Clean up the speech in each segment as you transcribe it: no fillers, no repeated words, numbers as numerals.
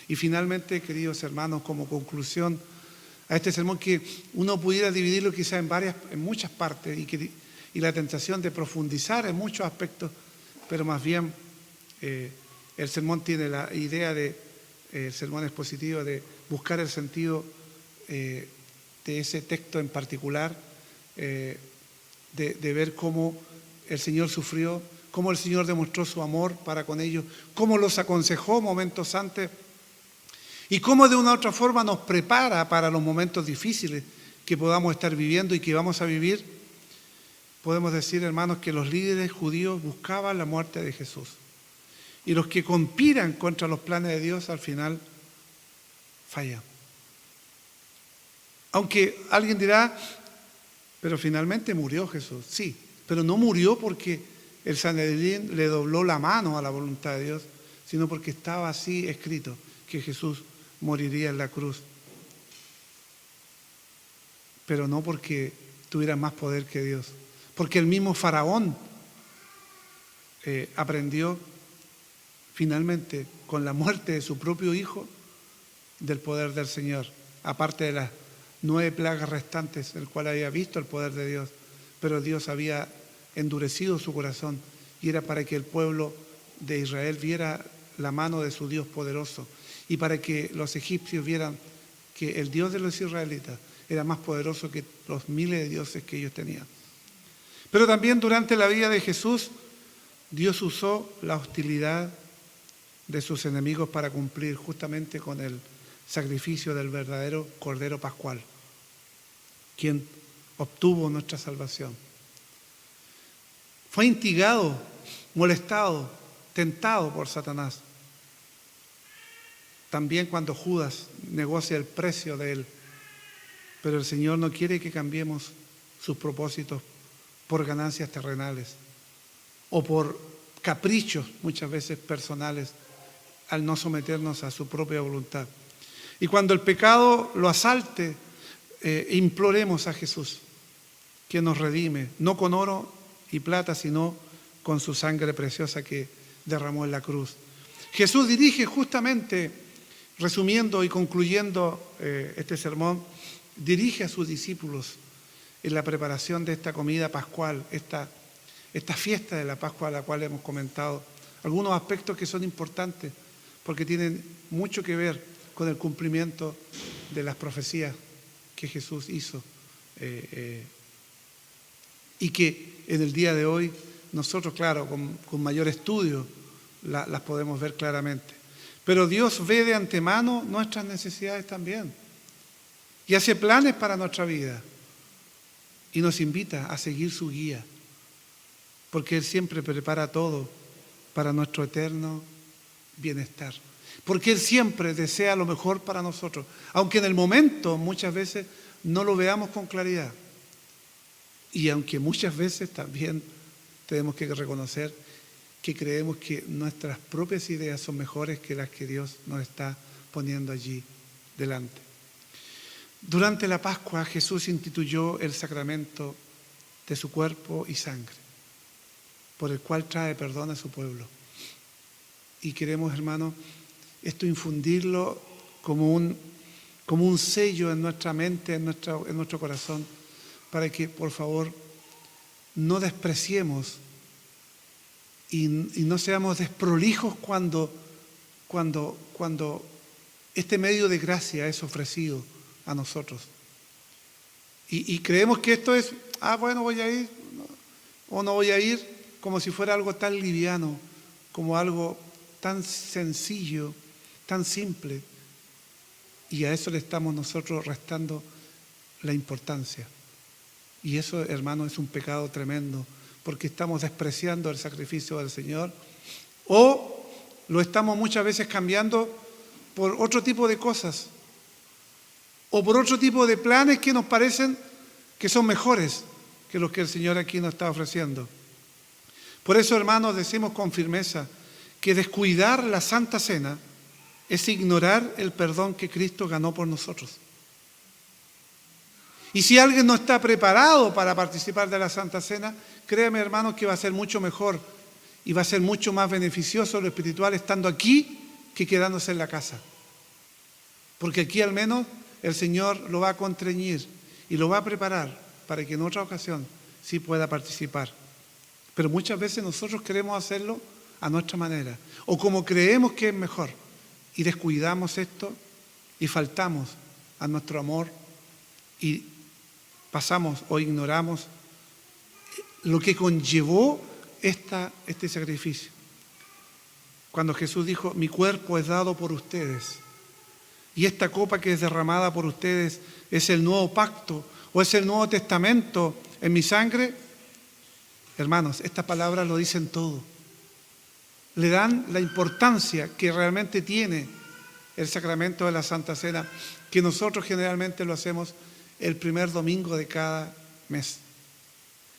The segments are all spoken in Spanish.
Y finalmente, queridos hermanos, como conclusión a este sermón, que uno pudiera dividirlo quizá en muchas partes y la tentación de profundizar en muchos aspectos, pero más bien el sermón tiene la idea el sermón expositivo de buscar el sentido de ese texto en particular, de ver cómo el Señor sufrió, cómo el Señor demostró su amor para con ellos, cómo los aconsejó momentos antes y cómo de una u otra forma nos prepara para los momentos difíciles que podamos estar viviendo y que vamos a vivir. Podemos decir, hermanos, que los líderes judíos buscaban la muerte de Jesús. Y los que conspiran contra los planes de Dios al final fallan. Aunque alguien dirá, pero finalmente murió Jesús. Sí, pero no murió porque el Sanedrín le dobló la mano a la voluntad de Dios, sino porque estaba así escrito, que Jesús moriría en la cruz. Pero no porque tuviera más poder que Dios. Porque el mismo Faraón aprendió finalmente con la muerte de su propio hijo del poder del Señor, aparte de las 9 plagas restantes, el cual había visto el poder de Dios, pero Dios había endurecido su corazón y era para que el pueblo de Israel viera la mano de su Dios poderoso y para que los egipcios vieran que el Dios de los israelitas era más poderoso que los miles de dioses que ellos tenían. Pero también durante la vida de Jesús, Dios usó la hostilidad de sus enemigos para cumplir justamente con el sacrificio del verdadero Cordero Pascual, quien obtuvo nuestra salvación. Fue instigado, molestado, tentado por Satanás. También cuando Judas negocia el precio de él. Pero el Señor no quiere que cambiemos sus propósitos por ganancias terrenales o por caprichos muchas veces personales al no someternos a su propia voluntad. Y cuando el pecado lo asalte, imploremos a Jesús que nos redime, no con oro y plata, sino con su sangre preciosa que derramó en la cruz. Jesús dirige justamente, resumiendo y concluyendo este sermón, dirige a sus discípulos en la preparación de esta comida pascual, esta fiesta de la Pascua a la cual hemos comentado algunos aspectos que son importantes porque tienen mucho que ver con el cumplimiento de las profecías que Jesús hizo y que en el día de hoy nosotros, claro, con mayor estudio las podemos ver claramente. Pero Dios ve de antemano nuestras necesidades también y hace planes para nuestra vida y nos invita a seguir su guía, porque Él siempre prepara todo para nuestro eterno bienestar, porque Él siempre desea lo mejor para nosotros, aunque en el momento muchas veces no lo veamos con claridad y aunque muchas veces también tenemos que reconocer que creemos que nuestras propias ideas son mejores que las que Dios nos está poniendo allí delante. Durante la Pascua Jesús instituyó el sacramento de su cuerpo y sangre, por el cual trae perdón a su pueblo. Y queremos, hermanos, esto infundirlo como un sello en nuestra mente, en nuestro corazón, para que, por favor, no despreciemos y no seamos desprolijos cuando este medio de gracia es ofrecido a nosotros. Y creemos que esto es, bueno, voy a ir o no voy a ir, como si fuera algo tan liviano, como algo tan sencillo, tan simple. Y a eso le estamos nosotros restando la importancia. Y eso, hermano, es un pecado tremendo, porque estamos despreciando el sacrificio del Señor o lo estamos muchas veces cambiando por otro tipo de cosas o por otro tipo de planes que nos parecen que son mejores que los que el Señor aquí nos está ofreciendo. Por eso, hermanos, decimos con firmeza que descuidar la Santa Cena es ignorar el perdón que Cristo ganó por nosotros. Y si alguien no está preparado para participar de la Santa Cena, créame, hermanos, que va a ser mucho mejor y va a ser mucho más beneficioso lo espiritual estando aquí que quedándose en la casa. Porque aquí al menos el Señor lo va a constreñir y lo va a preparar para que en otra ocasión sí pueda participar. Pero muchas veces nosotros queremos hacerlo a nuestra manera o como creemos que es mejor y descuidamos esto y faltamos a nuestro amor y pasamos o ignoramos lo que conllevó este sacrificio. Cuando Jesús dijo, mi cuerpo es dado por ustedes y esta copa que es derramada por ustedes es el nuevo pacto o es el Nuevo Testamento en mi sangre. Hermanos, estas palabras lo dicen todo. Le dan la importancia que realmente tiene el sacramento de la Santa Cena, que nosotros generalmente lo hacemos el primer domingo de cada mes.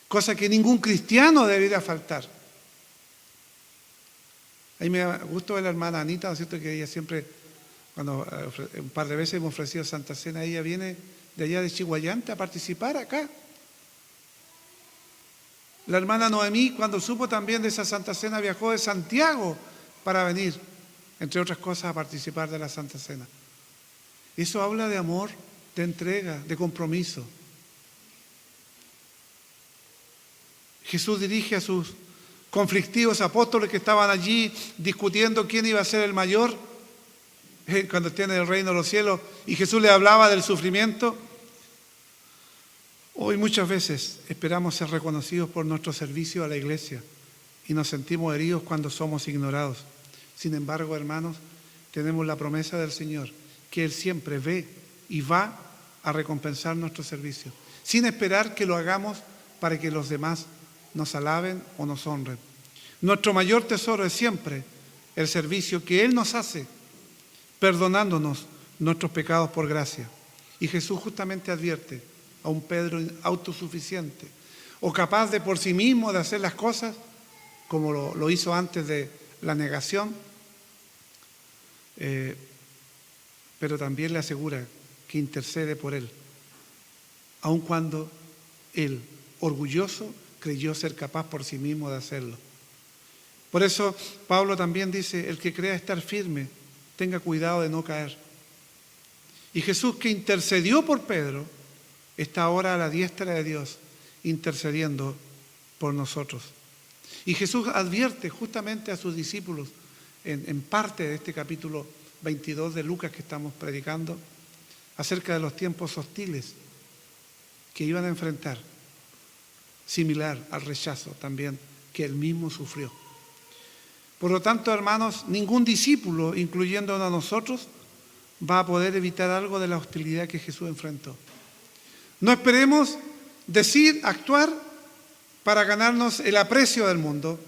Cosa que ningún cristiano debería faltar. Ahí me gustó de la hermana Anita, ¿no es cierto? Que ella siempre, cuando un par de veces hemos ofrecido Santa Cena, ella viene de allá de Chihuayante a participar acá. La hermana Noemí, cuando supo también de esa Santa Cena, viajó de Santiago para venir, entre otras cosas, a participar de la Santa Cena. Eso habla de amor, de entrega, de compromiso. Jesús dirige a sus conflictivos apóstoles que estaban allí discutiendo quién iba a ser el mayor cuando esté en el reino de los cielos, y Jesús le hablaba del sufrimiento. Hoy muchas veces esperamos ser reconocidos por nuestro servicio a la iglesia y nos sentimos heridos cuando somos ignorados. Sin embargo, hermanos, tenemos la promesa del Señor que Él siempre ve y va a recompensar nuestro servicio, sin esperar que lo hagamos para que los demás nos alaben o nos honren. Nuestro mayor tesoro es siempre el servicio que Él nos hace, perdonándonos nuestros pecados por gracia. Y Jesús justamente advierte a un Pedro autosuficiente o capaz de por sí mismo de hacer las cosas como lo hizo antes de la negación, pero también le asegura que intercede por él, aun cuando él, orgulloso, creyó ser capaz por sí mismo de hacerlo. Por eso Pablo también dice, el que crea estar firme, tenga cuidado de no caer. Y Jesús, que intercedió por Pedro, está ahora a la diestra de Dios, intercediendo por nosotros. Y Jesús advierte justamente a sus discípulos, en parte de este capítulo 22 de Lucas que estamos predicando, acerca de los tiempos hostiles que iban a enfrentar, similar al rechazo también que él mismo sufrió. Por lo tanto, hermanos, ningún discípulo, incluyéndonos a nosotros, va a poder evitar algo de la hostilidad que Jesús enfrentó. No esperemos decir, actuar para ganarnos el aprecio del mundo,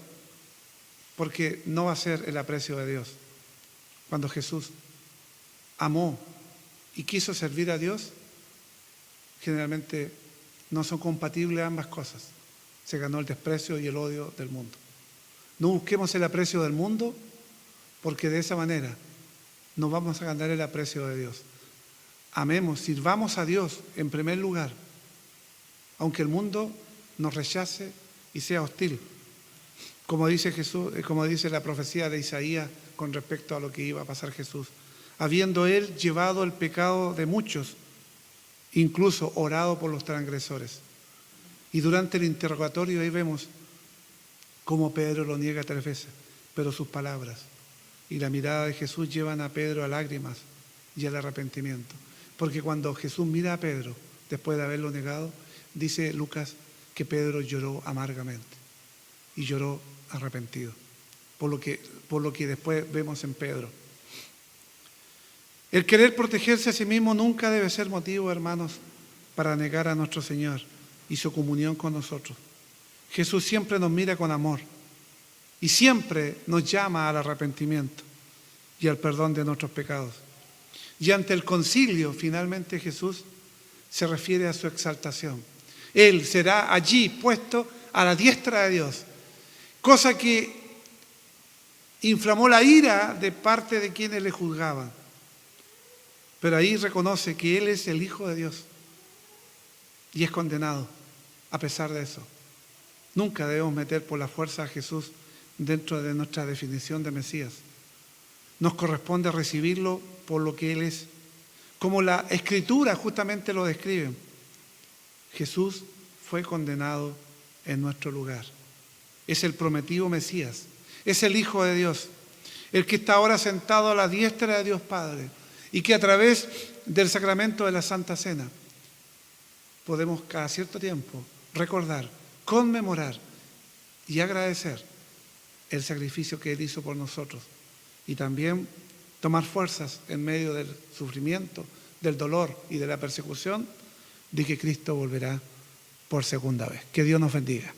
porque no va a ser el aprecio de Dios. Cuando Jesús amó y quiso servir a Dios, generalmente no son compatibles ambas cosas. Se ganó el desprecio y el odio del mundo. No busquemos el aprecio del mundo, porque de esa manera no vamos a ganar el aprecio de Dios. Amemos, sirvamos a Dios en primer lugar, aunque el mundo nos rechace y sea hostil. Como dice Jesús, como dice la profecía de Isaías con respecto a lo que iba a pasar Jesús. Habiendo Él llevado el pecado de muchos, incluso orado por los transgresores. Y durante el interrogatorio ahí vemos cómo Pedro lo niega 3 veces, pero sus palabras y la mirada de Jesús llevan a Pedro a lágrimas y al arrepentimiento. Porque cuando Jesús mira a Pedro, después de haberlo negado, dice Lucas que Pedro lloró amargamente y lloró arrepentido, por lo que después vemos en Pedro. El querer protegerse a sí mismo nunca debe ser motivo, hermanos, para negar a nuestro Señor y su comunión con nosotros. Jesús siempre nos mira con amor y siempre nos llama al arrepentimiento y al perdón de nuestros pecados. Y ante el concilio, finalmente Jesús se refiere a su exaltación. Él será allí puesto a la diestra de Dios, cosa que inflamó la ira de parte de quienes le juzgaban. Pero ahí reconoce que Él es el Hijo de Dios y es condenado a pesar de eso. Nunca debemos meter por la fuerza a Jesús dentro de nuestra definición de Mesías. Nos corresponde recibirlo por lo que Él es como la Escritura justamente lo describe. Jesús fue condenado en nuestro lugar. Es el prometido Mesías, es el Hijo de Dios, el que está ahora sentado a la diestra de Dios Padre y que a través del sacramento de la Santa Cena podemos cada cierto tiempo recordar, conmemorar y agradecer el sacrificio que Él hizo por nosotros y también tomar fuerzas en medio del sufrimiento, del dolor y de la persecución de que Cristo volverá por segunda vez. Que Dios nos bendiga.